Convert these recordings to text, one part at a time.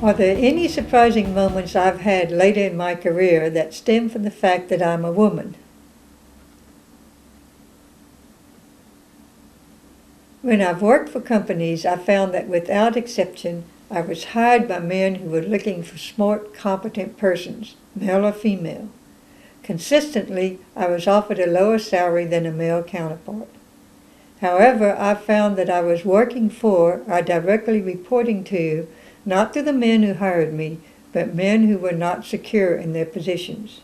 Are there any surprising moments I've had later in my career that stem from the fact that I'm a woman? When I've worked for companies, I found that without exception, I was hired by men who were looking for smart, competent persons, male or female. Consistently, I was offered a lower salary than a male counterpart. However, I found that I was working for, or directly reporting to, not to the men who hired me, but men who were not secure in their positions.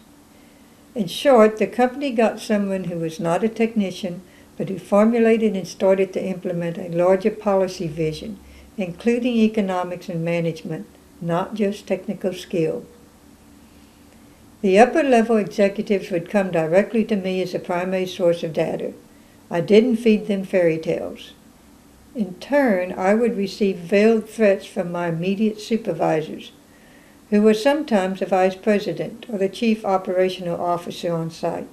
In short, the company got someone who was not a technician, but who formulated and started to implement a larger policy vision, including economics and management, not just technical skill. The upper-level executives would come directly to me as a primary source of data. I didn't feed them fairy tales. In turn, I would receive veiled threats from my immediate supervisors, who were sometimes the vice president or the chief operational officer on site.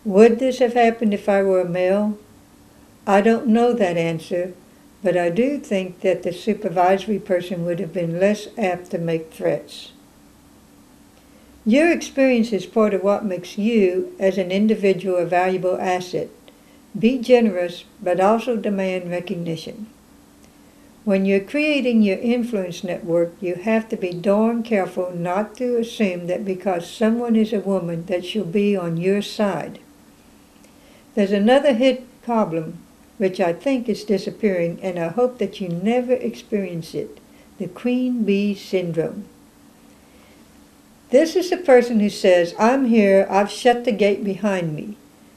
Would this have happened if I were a male? I don't know that answer, but I do think that the supervisory person would have been less apt to make threats. Your experience is part of what makes you, as an individual, a valuable asset. Be generous, but also demand recognition. When you're creating your influence network, you have to be darn careful not to assume that because someone is a woman that she'll be on your side. There's another hidden problem, which I think is disappearing, and I hope that you never experience it, the queen bee syndrome. This is the person who says, I'm here, I've shut the gate behind me.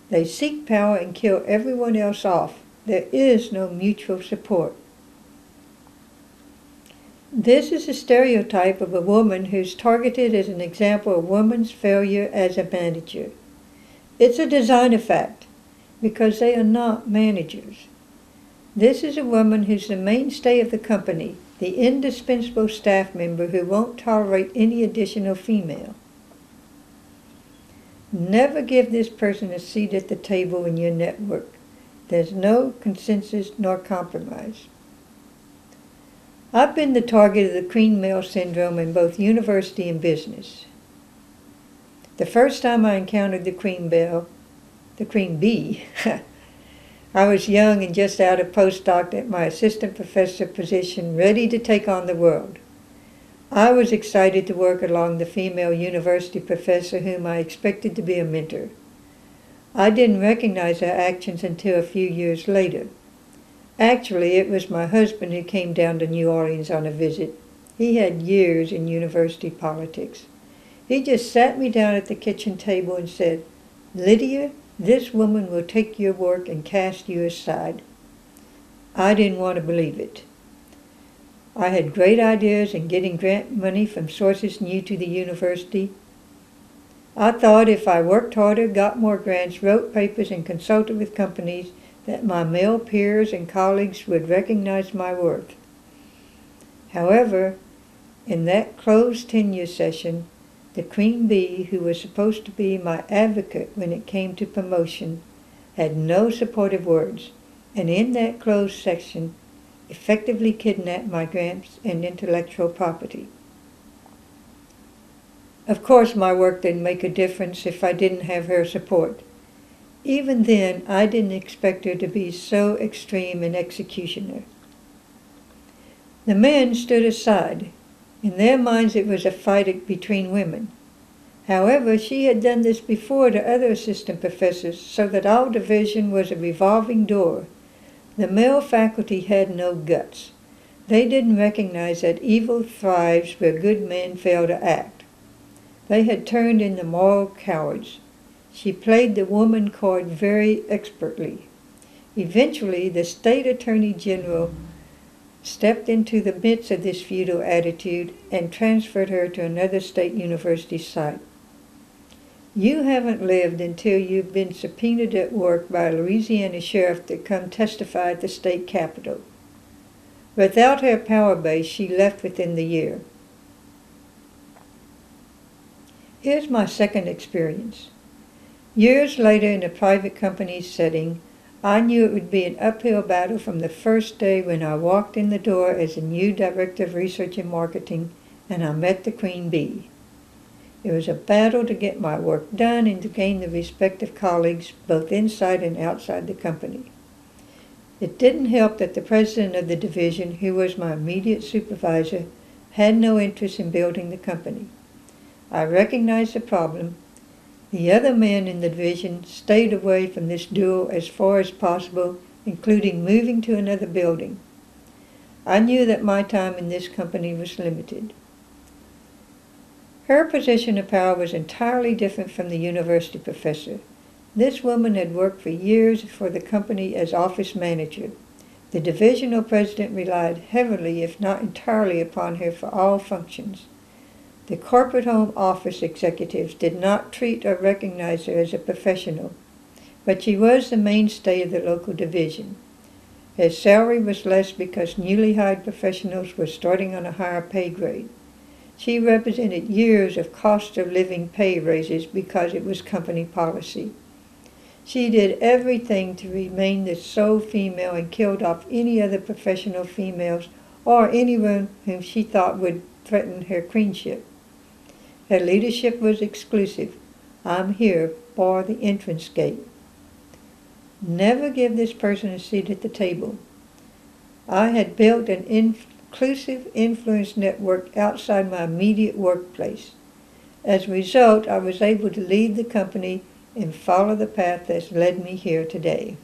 They seek power and kill everyone else off. There is no mutual support. This is a stereotype of a woman who's targeted as an example of woman's failure as a manager. It's a designer fact, because they are not managers. This is a woman who's the mainstay of the company, the indispensable staff member who won't tolerate any additional female. Never give this person a seat at the table in your network. There's no consensus nor compromise. I've been the target of the queen male syndrome in both university and business. The first time I encountered the queen bee, I was young and just out of postdoc at my assistant professor position, ready to take on the world. I was excited to work along the female university professor whom I expected to be a mentor. I didn't recognize her actions until a few years later. Actually, it was my husband who came down to New Orleans on a visit. He had years in university politics. He just sat me down at the kitchen table and said, "Lydia, this woman will take your work and cast you aside." I didn't want to believe it. I had great ideas in getting grant money from sources new to the university. I thought if I worked harder, got more grants, wrote papers, and consulted with companies, that my male peers and colleagues would recognize my worth. However, in that closed tenure session, the queen bee, who was supposed to be my advocate when it came to promotion, had no supportive words, and in that closed section, effectively kidnapped my grants and intellectual property. Of course, my work didn't make a difference if I didn't have her support. Even then, I didn't expect her to be so extreme an executioner. The men stood aside. In their minds, it was a fight between women. However, she had done this before to other assistant professors, so that our division was a revolving door. The male faculty had no guts. They didn't recognize that evil thrives where good men fail to act. They had turned into moral cowards. She played the woman card very expertly. Eventually, the state attorney general stepped into the midst of this feudal attitude and transferred her to another state university site. You haven't lived until you've been subpoenaed at work by a Louisiana sheriff to come testify at the state capitol. Without her power base, she left within the year. Here's my second experience. Years later, in a private company setting, I knew it would be an uphill battle from the first day when I walked in the door as the new Director of Research and Marketing and I met the Queen Bee. It was a battle to get my work done and to gain the respect of colleagues both inside and outside the company. It didn't help that the president of the division, who was my immediate supervisor, had no interest in building the company. I recognized the problem. The other men in the division stayed away from this duel as far as possible, including moving to another building. I knew that my time in this company was limited. Her position of power was entirely different from the university professor. This woman had worked for years for the company as office manager. The divisional president relied heavily, if not entirely, upon her for all functions. The corporate home office executives did not treat or recognize her as a professional, but she was the mainstay of the local division. Her salary was less because newly hired professionals were starting on a higher pay grade. She represented years of cost of living pay raises because it was company policy. She did everything to remain the sole female and killed off any other professional females or anyone whom she thought would threaten her queenship. Her leadership was exclusive. I'm here, bar the entrance gate. Never give this person a seat at the table. I had built an inclusive influence network outside my immediate workplace. As a result, I was able to lead the company and follow the path that's led me here today.